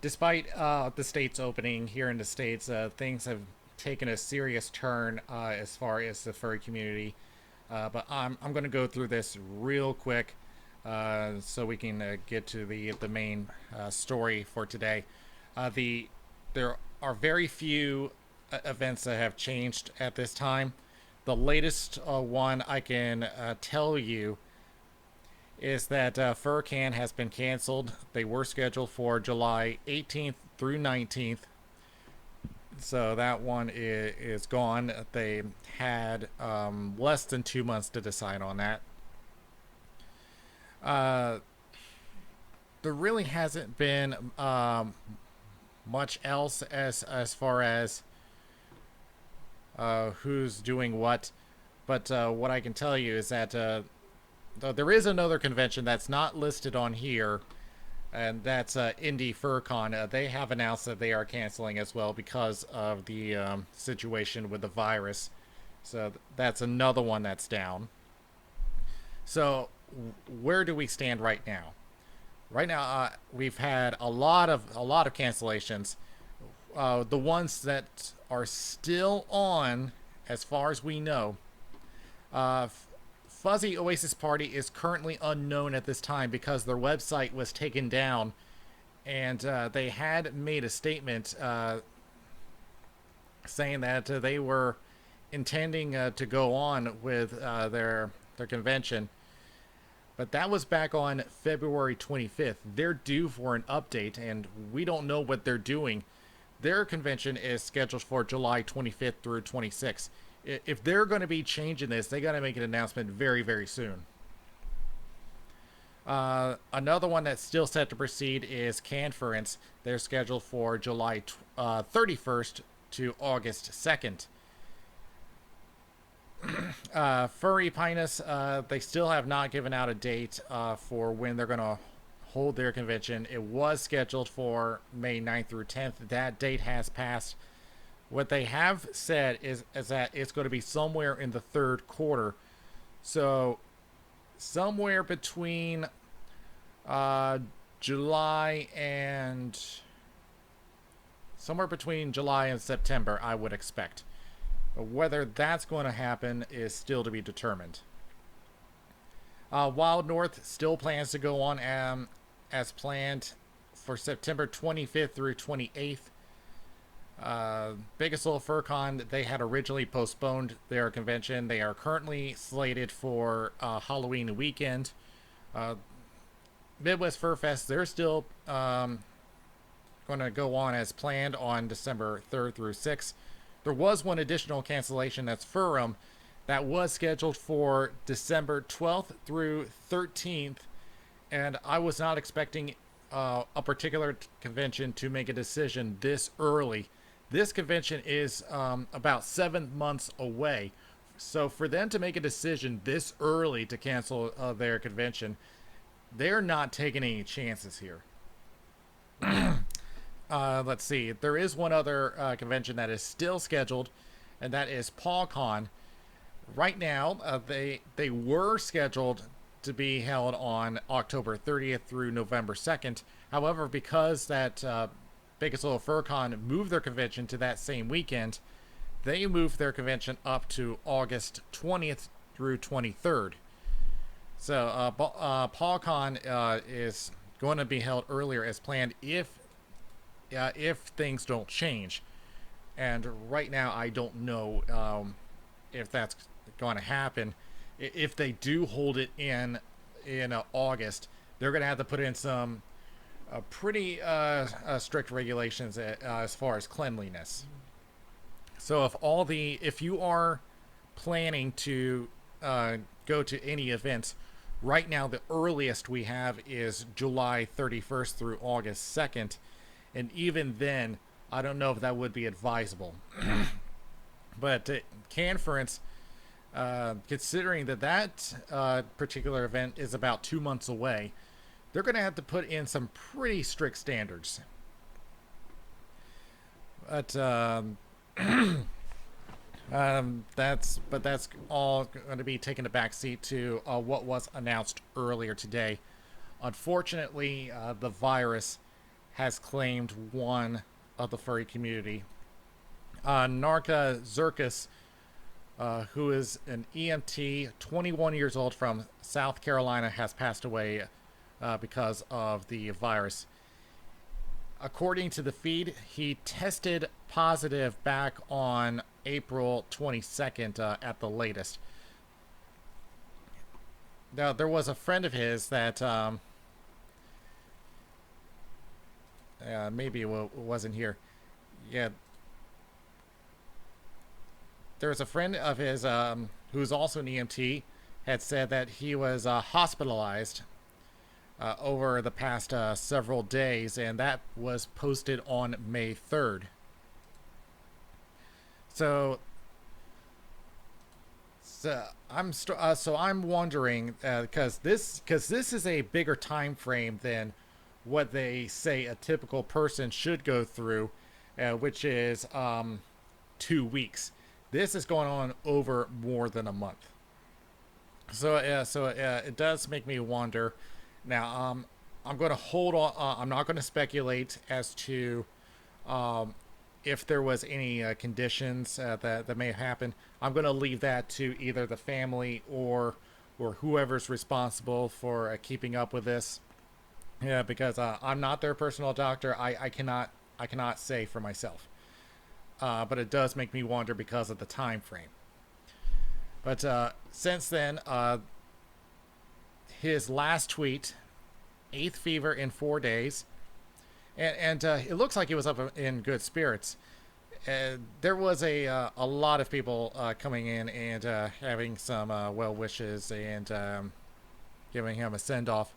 Despite the states opening here in the states, things have taken a serious turn as far as the furry community. But I'm going to go through this real quick so we can get to the main story for today. There are very few events that have changed at this time. The latest one I can tell you is that FurCon has been canceled. They were scheduled for July 18th through 19th. So that one is gone. They had less than 2 months to decide on that. Uh, there really hasn't been much else as far as who's doing what. But what I can tell you is that there is another convention that's not listed on here, and that's Indie FurCon. They have announced that they are canceling as well because of the situation with the virus. So that's another one that's down. So where do we stand right now? Right now, we've had a lot of cancellations. The ones that are still on, as far as we know, uh, Fuzzy Oasis Party is currently unknown at this time because their website was taken down, and they had made a statement saying that they were intending to go on with their convention. But that was back on February 25th. They're due for an update, and we don't know what they're doing. Their convention is scheduled for July 25th through 26th. If they're going to be changing this, they got to make an announcement very, very soon. Another one that's still set to proceed is Canference. They're scheduled for July 31st to August 2nd. Furry Pinus, they still have not given out a date for when they're going to hold their convention. It was scheduled for May 9th through 10th. That date has passed. What they have said is that it's going to be somewhere in the third quarter. So, somewhere between uh, July and July and September, I would expect. Whether that's going to happen is still to be determined. Wild North still plans to go on as planned for September 25th through 28th. Biggest Little FurCon, they had originally postponed their convention. They are currently slated for Halloween weekend. Midwest Fur Fest, they're still going to go on as planned on December 3rd through 6th. There was one additional cancellation, that's Furum, that was scheduled for December 12th through 13th, and I was not expecting a particular convention to make a decision this early. This convention is about 7 months away, so for them to make a decision this early to cancel their convention, they're not taking any chances here. Let's see. There is one other convention that is still scheduled, and that is PawCon. Right now, they were scheduled to be held on October 30th through November 2nd. However, because that Biggest Little FurCon moved their convention to that same weekend, they moved their convention up to August 20th through 23rd. So PawCon is going to be held earlier as planned if things don't change. And right now, I don't know if that's going to happen. If they do hold it in August, they're going to have to put in some pretty strict regulations as far as cleanliness. So if you are planning to go to any events, right now the earliest we have is July 31st through August 2nd. And even then, I don't know if that would be advisable. But Canference, considering that particular event is about 2 months away, they're going to have to put in some pretty strict standards. But that's all going to be taking a backseat to what was announced earlier today. Unfortunately, the virus has claimed one of the furry community. Narka Circus, who is an EMT, 21 years old from South Carolina, has passed away because of the virus. According to the feed, he tested positive back on April 22nd at the latest. Now, there was a friend of his that maybe wasn't here. Yeah, there was a friend of his who's also an EMT had said that he was hospitalized over the past several days, and that was posted on May 3rd. So, I'm wondering because this is a bigger time frame than what they say a typical person should go through, which is 2 weeks. This is going on over more than a month. So it does make me wonder. Now, I'm going to hold on. I'm not going to speculate as to if there was any conditions that may have happened. I'm going to leave that to either the family or whoever's responsible for keeping up with this. Yeah, because I'm not their personal doctor. I cannot say for myself. But it does make me wonder because of the time frame. But since then, his last tweet, 8th fever in 4 days, and it looks like he was up in good spirits. There was a lot of people coming in and having some well wishes and giving him a send off.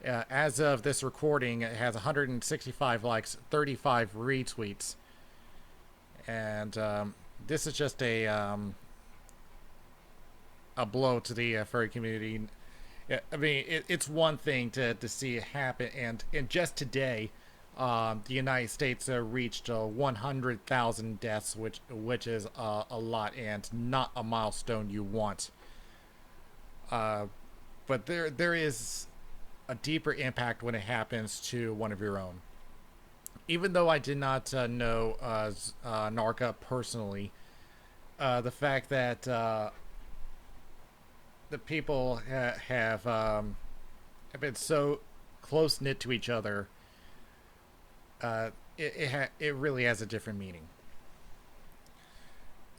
As of this recording, it has 165 likes, 35 retweets, and this is just a blow to the furry community. I mean, it's one thing to see it happen, and just today, the United States reached 100,000 deaths, which is a lot and not a milestone you want. But there is a deeper impact when it happens to one of your own. Even though I did not know Narka personally, the fact that the people have been so close knit to each other, it really has a different meaning.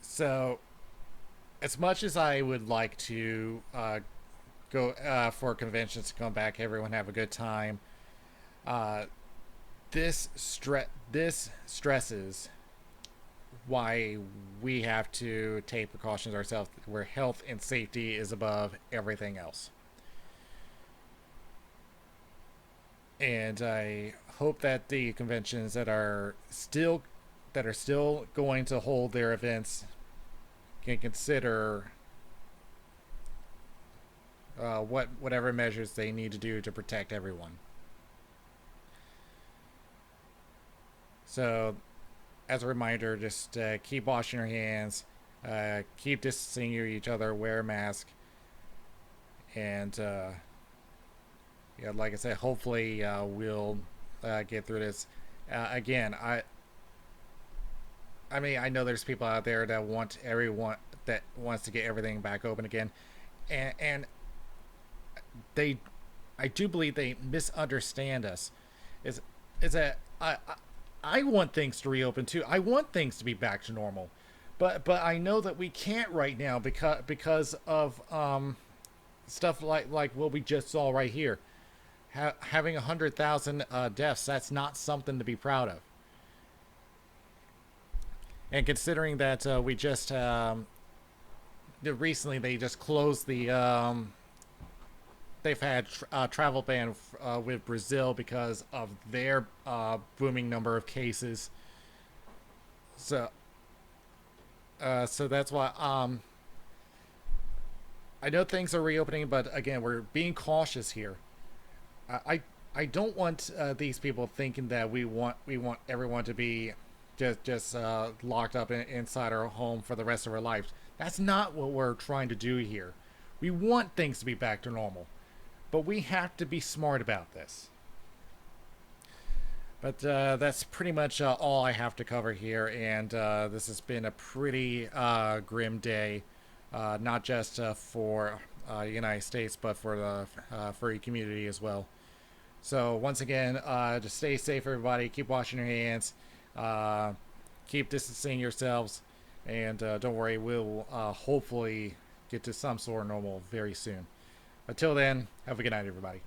So, as much as I would like to go for conventions to come back, everyone have a good time, this stresses why we have to take precautions ourselves, where health and safety is above everything else. And I hope that the conventions that are still going to hold their events can consider whatever measures they need to do to protect everyone. So, as a reminder, just keep washing your hands, keep distancing each other, wear a mask, and yeah, like I said, hopefully we'll get through this. Again, I mean, I know there's people out there that wants to get everything back open again, and I do believe they misunderstand us. Is that I want things to reopen too. I want things to be back to normal, but I know that we can't right now because of stuff like what we just saw right here. Having 100,000 deaths, that's not something to be proud of. And considering that we just recently they just closed the they've had a travel ban with Brazil because of their booming number of cases. So that's why I know things are reopening, but again, we're being cautious here. I don't want these people thinking that we want everyone to be just locked up inside our home for the rest of our lives. That's not what we're trying to do here. We want things to be back to normal, but we have to be smart about this. But that's pretty much all I have to cover here, and this has been a pretty grim day, not just for the United States, but for the furry community as well. So once again, just stay safe, everybody. Keep washing your hands. Uh, keep distancing yourselves, and don't worry, we'll hopefully get to some sort of normal very soon. Until then, have a good night, everybody.